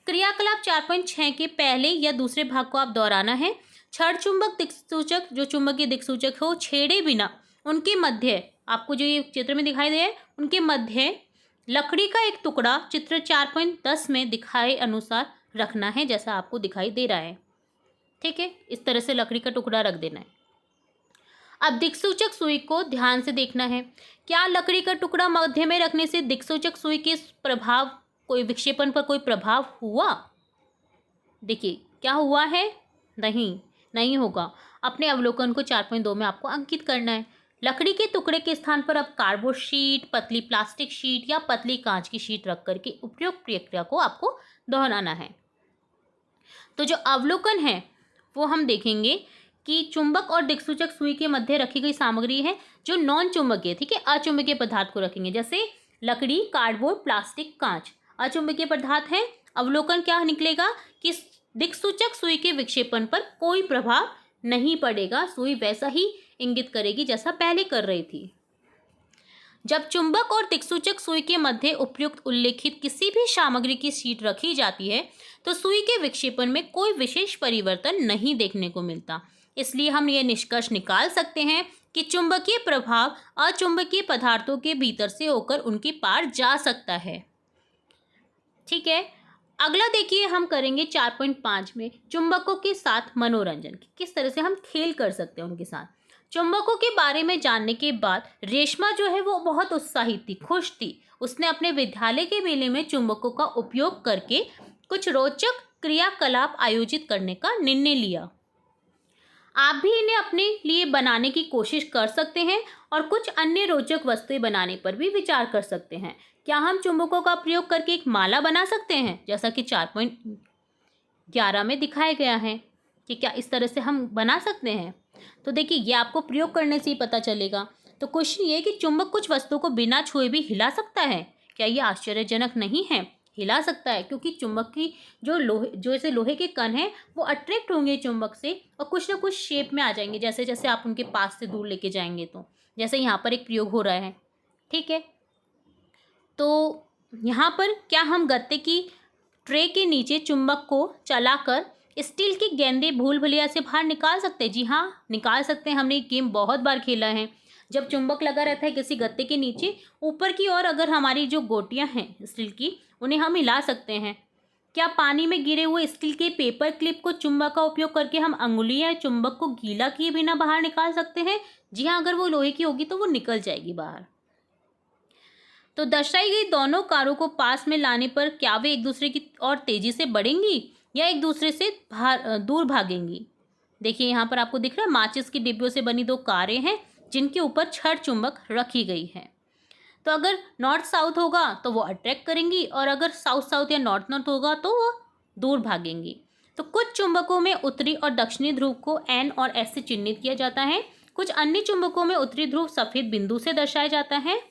क्रियाकलाप 4.6 के पहले या दूसरे भाग को आप दोहराना है। छड़ चुंबक दिक्सूचक, जो चुंबकीय दिक्सूचक हो, छेड़े बिना उनके मध्य, आपको जो ये चित्र में दिखाई दे, उनके मध्य लकड़ी का एक टुकड़ा चित्र 4.10 में दिखाए अनुसार रखना है, जैसा आपको दिखाई दे रहा है। ठीक है, इस तरह से लकड़ी का टुकड़ा रख देना है। अब दिक्सूचक सुई को ध्यान से देखना है। क्या लकड़ी का टुकड़ा मध्य में रखने से दिक्सूचक सुई के प्रभाव, कोई विक्षेपण पर कोई प्रभाव हुआ? देखिए, क्या हुआ है? नहीं होगा। अपने अवलोकन को 4.2 में आपको अंकित करना है। लकड़ी के टुकड़े के स्थान पर अब कार्डबोर्ड शीट, पतली प्लास्टिक शीट या पतली कांच की शीट रख करके उपयुक्त प्रक्रिया को आपको दोहराना है। तो जो अवलोकन है वो हम देखेंगे कि चुंबक और दिक्सूचक सुई के मध्य रखी गई सामग्री है जो नॉन चुंबकीय, ठीक है, अचुंबकीय पदार्थ को रखेंगे, जैसे लकड़ी, कार्डबोर्ड, प्लास्टिक, कांच अचुंबकीय पदार्थ है। अवलोकन क्या निकलेगा कि दिक्सूचक सुई के विक्षेपण पर कोई प्रभाव नहीं पड़ेगा, सुई वैसा ही इंगित करेगी जैसा पहले कर रही थी। जब चुंबक और दिक्सूचक सुई के मध्य उपयुक्त उल्लेखित किसी भी सामग्री की शीट रखी जाती है तो सुई के विक्षेपण में कोई विशेष परिवर्तन नहीं देखने को मिलता। इसलिए हम ये निष्कर्ष निकाल सकते हैं कि चुंबकीय प्रभाव अचुंबकीय पदार्थों के भीतर से होकर उनके पार जा सकता है। ठीक है, अगला देखिए, हम करेंगे 4.5 में चुंबकों के साथ मनोरंजन, किस तरह से हम खेल कर सकते हैं उनके साथ। चुंबकों के बारे में जानने के बाद रेशमा जो है वो बहुत उत्साहित थी, खुश थी। उसने अपने विद्यालय के मेले में चुंबकों का उपयोग करके कुछ रोचक क्रियाकलाप आयोजित करने का निर्णय लिया। आप भी इन्हें अपने लिए बनाने की कोशिश कर सकते हैं और कुछ अन्य रोचक वस्तुएं बनाने पर भी विचार कर सकते हैं। क्या हम चुंबकों का प्रयोग करके एक माला बना सकते हैं, जैसा कि 4.11 में दिखाया गया है कि क्या इस तरह से हम बना सकते हैं? तो देखिए, ये आपको प्रयोग करने से ही पता चलेगा। तो क्वेश्चन ये है कि चुंबक कुछ वस्तु को बिना छुए भी हिला सकता है। क्या ये आश्चर्यजनक नहीं है? हिला सकता है, क्योंकि चुंबक की जो ऐसे लोहे के कण हैं वो अट्रैक्ट होंगे चुंबक से और कुछ ना कुछ शेप में आ जाएंगे, जैसे जैसे आप उनके पास से दूर लेके जाएंगे। तो जैसे यहाँ पर एक प्रयोग हो रहा है, ठीक है। तो यहाँ पर क्या हम गत्ते की ट्रे के नीचे चुंबक को चलाकर स्टील की गेंदें भूल भुलैया से बाहर निकाल सकते हैं? जी हाँ, निकाल सकते हैं। हमने ये गेम बहुत बार खेला है। जब चुंबक लगा रहता है किसी गत्ते के नीचे, ऊपर की ओर अगर हमारी जो गोटियां हैं स्टील की, उन्हें हम हिला सकते हैं। क्या पानी में गिरे हुए स्टील के पेपर क्लिप को चुंबक का उपयोग करके हम अंगुली या चुंबक को गीला किए बिना बाहर निकाल सकते हैं? जी हाँ, अगर वो लोहे की होगी तो वो निकल जाएगी बाहर। तो दर्शाई गई दोनों कारों को पास में लाने पर क्या वे एक दूसरे की ओर तेजी से बढ़ेंगी या एक दूसरे से दूर भागेंगी? देखिए यहाँ पर आपको दिख रहा है, माचिस की डिब्बियों से बनी दो कारें हैं जिनके ऊपर छड़ चुंबक रखी गई है। तो अगर नॉर्थ साउथ होगा तो वो अट्रैक्ट करेंगी, और अगर साउथ साउथ या नॉर्थ नॉर्थ होगा तो वो दूर भागेंगी। तो कुछ चुंबकों में उत्तरी और दक्षिणी ध्रुव को एन और एस से चिन्हित किया जाता है। कुछ अन्य चुंबकों में उत्तरी ध्रुव सफेद बिंदु से दर्शाया जाता है।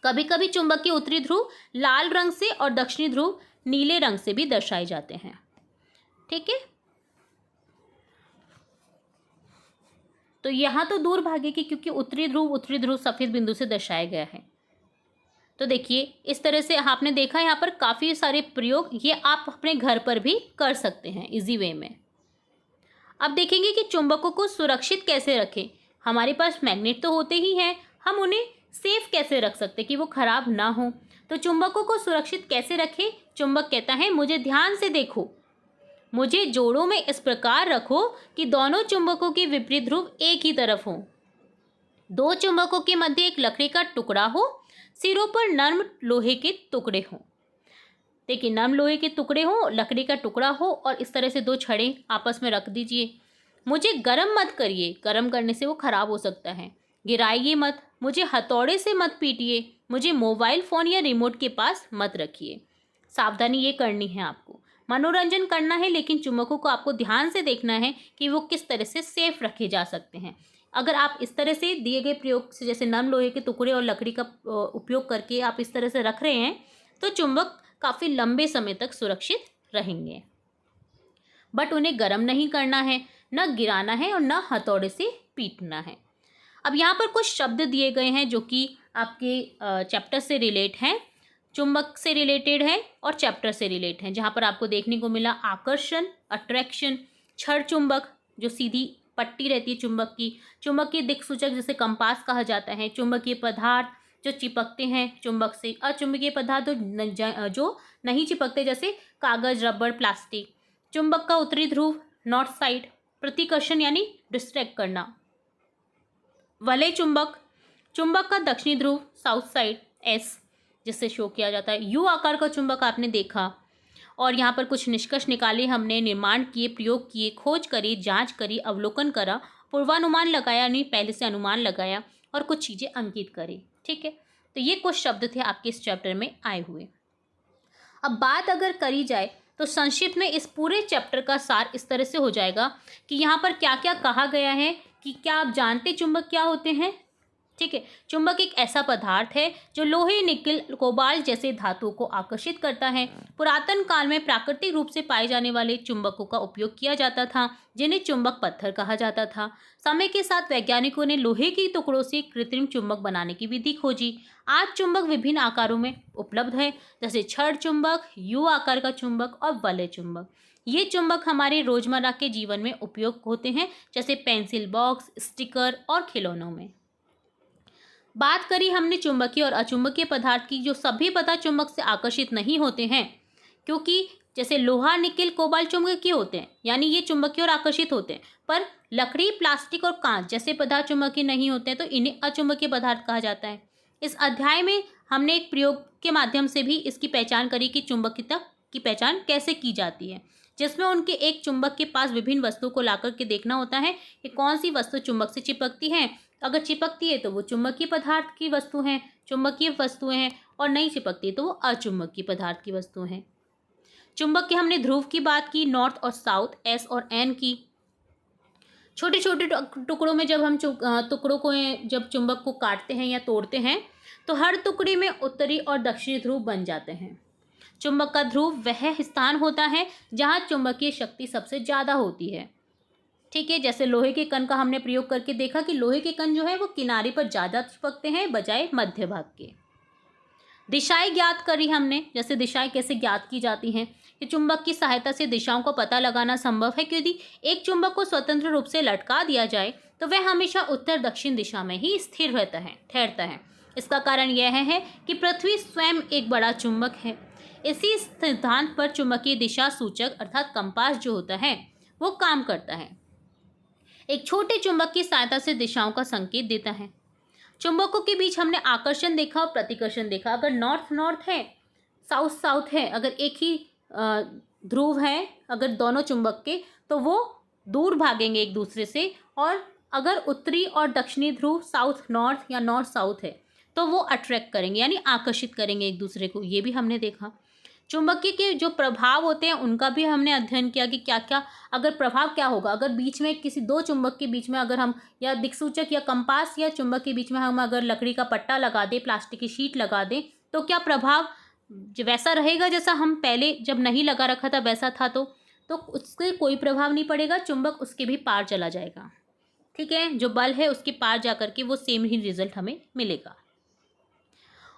कभी कभी चुंबक के उत्तरी ध्रुव लाल रंग से और दक्षिणी ध्रुव नीले रंग से भी दर्शाए जाते हैं। ठीक है, तो यहाँ तो दूर भागेगी क्योंकि उत्तरी ध्रुव सफेद बिंदु से दर्शाया गया है। तो देखिए इस तरह से आपने देखा यहाँ पर काफ़ी सारे प्रयोग, ये आप अपने घर पर भी कर सकते हैं इजी वे में। अब देखेंगे कि चुंबकों को सुरक्षित कैसे रखें। हमारे पास मैग्नेट तो होते ही हैं, हम उन्हें सेफ कैसे रख सकते कि वो खराब ना हो। तो चुंबकों को सुरक्षित कैसे रखें? चुंबक कहता है मुझे ध्यान से देखो, मुझे जोड़ों में इस प्रकार रखो कि दोनों चुंबकों के विपरीत ध्रुव एक ही तरफ हों। दो चुंबकों के मध्य एक लकड़ी का टुकड़ा हो, सिरों पर नर्म लोहे के टुकड़े हों। देखिए नर्म लोहे के टुकड़े हो, लकड़ी का टुकड़ा हो, और इस तरह से दो छड़ें आपस में रख दीजिए। मुझे गरम मत करिए, गरम करने से वो खराब हो सकता है। गिराइए मत, मुझे हथौड़े से मत पीटिए, मुझे मोबाइल फ़ोन या रिमोट के पास मत रखिए। सावधानी ये करनी है आपको, मनोरंजन करना है, लेकिन चुंबकों को आपको ध्यान से देखना है कि वो किस तरह से सेफ रखे जा सकते हैं। अगर आप इस तरह से दिए गए प्रयोग से, जैसे नम लोहे के टुकड़े और लकड़ी का उपयोग करके आप इस तरह से रख रहे हैं, तो चुंबक काफ़ी लंबे समय तक सुरक्षित रहेंगे। बट उन्हें गर्म नहीं करना है, न गिराना है और न हथौड़े से पीटना है। अब यहाँ पर कुछ शब्द दिए गए हैं जो कि आपके चैप्टर से रिलेट हैं, चुंबक से रिलेटेड है और चैप्टर से रिलेट हैं। जहाँ पर आपको देखने को मिला आकर्षण, अट्रैक्शन, क्षण चुंबक जो सीधी पट्टी रहती है चुंबक की, चुंबकीय दिक्सूचक जिसे कंपास कहा जाता है, चुंबकीय पदार्थ जो चिपकते हैं चुंबक से, अचुंबकीय पदार्थ जो नहीं चिपकते जैसे कागज, रबड़, प्लास्टिक, चुंबक का उत्तरी ध्रुव नॉर्थ साइड, प्रतिकर्षण यानी डिस्ट्रैक्ट करना, वलय चुंबक, चुंबक का दक्षिणी ध्रुव साउथ साइड एस जिससे शो किया जाता है, यू आकार का चुंबक आपने देखा। और यहाँ पर कुछ निष्कर्ष निकाले हमने, निर्माण किए, प्रयोग किए, खोज करी, जांच करी, अवलोकन करा, पूर्वानुमान लगाया, नहीं पहले से अनुमान लगाया, और कुछ चीज़ें अंकित करी। ठीक है, तो ये कुछ शब्द थे आपके इस चैप्टर में आए हुए। अब बात अगर करी जाए तो संक्षिप्त में इस पूरे चैप्टर का सार इस तरह से हो जाएगा कि यहाँ पर क्या क्या कहा गया है कि क्या आप जानते चुंबक क्या होते हैं? ठीक है, चुंबक एक ऐसा पदार्थ है जो लोहे, निकिल, कोबाल्ट जैसे धातुओं को आकर्षित करता है। पुरातन काल में प्राकृतिक रूप से पाए जाने वाले चुंबकों का उपयोग किया जाता था, जिन्हें चुंबक पत्थर कहा जाता था। समय के साथ वैज्ञानिकों ने लोहे के टुकड़ों से कृत्रिम चुंबक बनाने की विधि खोजी। आज चुंबक विभिन्न आकारों में उपलब्ध है, जैसे छड़ चुंबक, यू आकार का चुंबक और वलय चुंबक। ये चुंबक हमारे रोजमर्रा के जीवन में उपयोग होते हैं, जैसे पेंसिल बॉक्स, स्टिकर और खिलौनों में। बात करी हमने चुंबकीय और अचुंबकीय पदार्थ की, जो सभी पदार्थ चुंबक से आकर्षित नहीं होते हैं, क्योंकि जैसे लोहा, निकिल, कोबाल्ट चुंबकीय होते हैं, यानी ये चुंबकीय और आकर्षित होते हैं, पर लकड़ी, प्लास्टिक और कांच जैसे पदार्थ चुंबकीय नहीं होते हैं, तो इन्हें अचुंबकीय पदार्थ कहा जाता है। इस अध्याय में हमने एक प्रयोग के माध्यम से भी इसकी पहचान करी कि चुंबकीयता की पहचान कैसे की जाती है, जिसमें उनके एक चुंबक के पास विभिन्न वस्तुओं को लाकर के देखना होता है कि कौन सी वस्तु चुंबक से चिपकती है। अगर चिपकती है तो वो चुंबकीय पदार्थ की वस्तु हैं, चुंबकीय वस्तुएं हैं, और नहीं चिपकती तो वो अचुंबकीय पदार्थ की वस्तुएं हैं। चुंबक के हमने ध्रुव की बात की, नॉर्थ और साउथ, एस और एन की। छोटे छोटे टुकड़ों में जब हम टुकड़ों को जब चुंबक को काटते हैं या तोड़ते हैं, तो हर टुकड़े में उत्तरी और दक्षिणी ध्रुव बन जाते हैं। चुंबक का ध्रुव वह स्थान होता है जहाँ चुंबकीय शक्ति सबसे ज़्यादा होती है। ठीक है, जैसे लोहे के कण का हमने प्रयोग करके देखा कि लोहे के कण जो है वो किनारे पर ज़्यादा चिपकते हैं बजाय मध्य भाग के। दिशाएं ज्ञात करी हमने, जैसे दिशाएं कैसे ज्ञात की जाती हैं कि चुंबक की सहायता से दिशाओं को पता लगाना संभव है, क्योंकि एक चुंबक को स्वतंत्र रूप से लटका दिया जाए तो वह हमेशा उत्तर दक्षिण दिशा में ही स्थिर रहता है, ठहरता है। इसका कारण यह है कि पृथ्वी स्वयं एक बड़ा चुंबक है। इसी सिद्धांत पर चुंबकीय दिशा सूचक अर्थात कंपास जो होता है वो काम करता है। एक छोटे चुंबक की सहायता से दिशाओं का संकेत देता है। चुंबकों के बीच हमने आकर्षण देखा और प्रतिकर्षण देखा। अगर नॉर्थ नॉर्थ है, साउथ साउथ है, अगर एक ही ध्रुव है अगर दोनों चुंबक के, तो वो दूर भागेंगे एक दूसरे से। और अगर उत्तरी और दक्षिणी ध्रुव साउथ नॉर्थ या नॉर्थ साउथ है तो वो अट्रैक्ट करेंगे यानी आकर्षित करेंगे एक दूसरे को। ये भी हमने देखा। चुंबकीय के जो प्रभाव होते हैं उनका भी हमने अध्ययन किया कि क्या क्या अगर प्रभाव क्या होगा अगर बीच में किसी दो चुंबक के बीच में अगर हम या दिक्सूचक या कंपास या चुंबक के बीच में हम अगर लकड़ी का पट्टा लगा दें, प्लास्टिक की शीट लगा दें, तो क्या प्रभाव वैसा रहेगा जैसा हम पहले जब नहीं लगा रखा था वैसा था। तो उससे कोई प्रभाव नहीं पड़ेगा, चुंबक उसके भी पार चला जाएगा। ठीक है, जो बल है उसके पार जा करके वो सेम ही रिजल्ट हमें मिलेगा।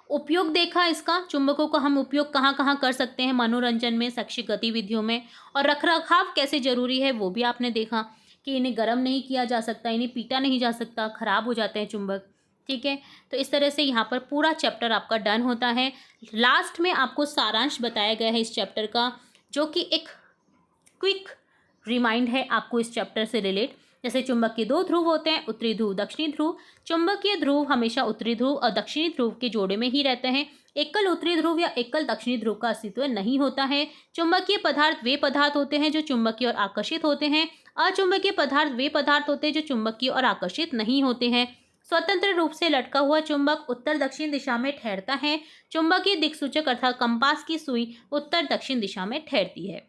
उपयोग देखा इसका, चुंबकों का हम उपयोग कहाँ कहाँ कर सकते हैं, मनोरंजन में, शैक्षिक गतिविधियों में। और रखरखाव कैसे जरूरी है वो भी आपने देखा कि इन्हें गर्म नहीं किया जा सकता, इन्हें पीटा नहीं जा सकता, खराब हो जाते हैं चुंबक। ठीक है, तो इस तरह से यहाँ पर पूरा चैप्टर आपका डन होता है। लास्ट में आपको सारांश बताया गया है इस चैप्टर का, जो कि एक क्विक रिमाइंड है आपको इस चैप्टर से रिलेट। जैसे चुंबक के दो ध्रुव होते हैं, उत्तरी ध्रुव, दक्षिणी ध्रुव। चुंबकीय ध्रुव हमेशा उत्तरी ध्रुव और दक्षिणी ध्रुव के जोड़े में ही रहते हैं। एकल उत्तरी ध्रुव या एकल दक्षिणी ध्रुव का अस्तित्व नहीं होता है। चुंबकीय पदार्थ वे पदार्थ होते हैं जो चुंबकीय और आकर्षित होते हैं। अचुंबकीय पदार्थ वे पदार्थ होते हैं जो चुंबकीय और आकर्षित नहीं होते हैं। स्वतंत्र रूप से लटका हुआ चुंबक उत्तर दक्षिण दिशा में ठहरता है। चुंबकीय दिक्सूचक अर्थात कंपास की सुई उत्तर दक्षिण दिशा में ठहरती है।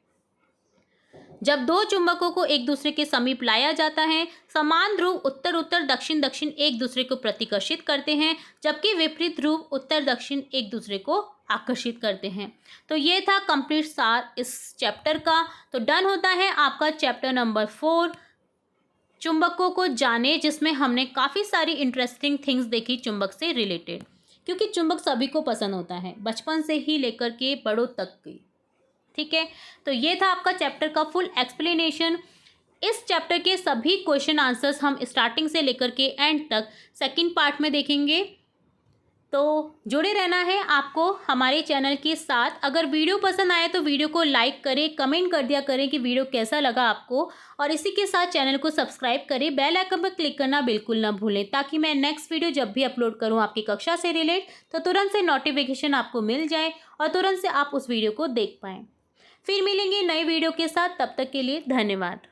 जब दो चुंबकों को एक दूसरे के समीप लाया जाता है, समान ध्रुव उत्तर उत्तर दक्षिण दक्षिण एक दूसरे को प्रतिकर्षित करते हैं, जबकि विपरीत ध्रुव उत्तर दक्षिण एक दूसरे को आकर्षित करते हैं। तो ये था कंप्लीट सार इस चैप्टर का। तो डन होता है आपका चैप्टर नंबर 4, चुंबकों को जाने, जिसमें हमने काफ़ी सारी इंटरेस्टिंग थिंग्स देखी चुंबक से रिलेटेड, क्योंकि चुंबक सभी को पसंद होता है, बचपन से ही लेकर के बड़ों तक की। ठीक है, तो ये था आपका चैप्टर का फुल एक्सप्लेनेशन। इस चैप्टर के सभी क्वेश्चन आंसर्स हम स्टार्टिंग से लेकर के एंड तक सेकंड पार्ट में देखेंगे। तो जुड़े रहना है आपको हमारे चैनल के साथ। अगर वीडियो पसंद आए तो वीडियो को लाइक करें, कमेंट कर दिया करें कि वीडियो कैसा लगा आपको, और इसी के साथ चैनल को सब्सक्राइब करें, बेल आइकन पर क्लिक करना बिल्कुल ना भूलें, ताकि मैं नेक्स्ट वीडियो जब भी अपलोड करूं आपकी कक्षा से रिलेट तो तुरंत से नोटिफिकेशन आपको मिल जाए और तुरंत से आप उस वीडियो को देख पाएँ। फिर मिलेंगे नए वीडियो के साथ, तब तक के लिए धन्यवाद।